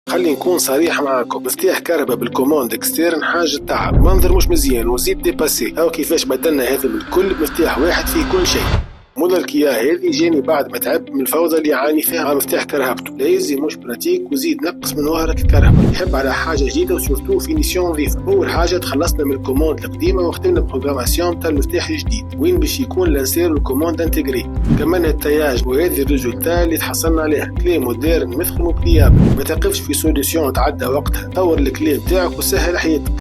خلي نكون صريح معاكم، مفتاح كهرباء بالكوموند اكسترن حاجة تعب، منظر مش مزيان وزيد ديباسي. هاو كيفاش بدلنا هذا الكل بمفتاح واحد فيه كل شيء. موديل كيا هذه جاني بعد ما تعب من الفوضى اللي يعاني فيها على مفتاح كرهبته، لازم مش براتيك وزيد نقص من وهرة الكهرباء. يحب على حاجة جديدة وسورتو فينيسيون نظيفة. أول حاجة تخلصنا من الكوموند القديمة وختمنا بروغراماسيون تاع المفتاح الجديد وين باش يكون لانسير الكوموند انتجري. كمان التياج وهذه الريزولتا اللي تحصلنا عليها كلي موديرن مثخن وبليابل، ما تقفش في سوليسيون تعدى وقتها. طور الكلي بتاعك وسهل حياتك.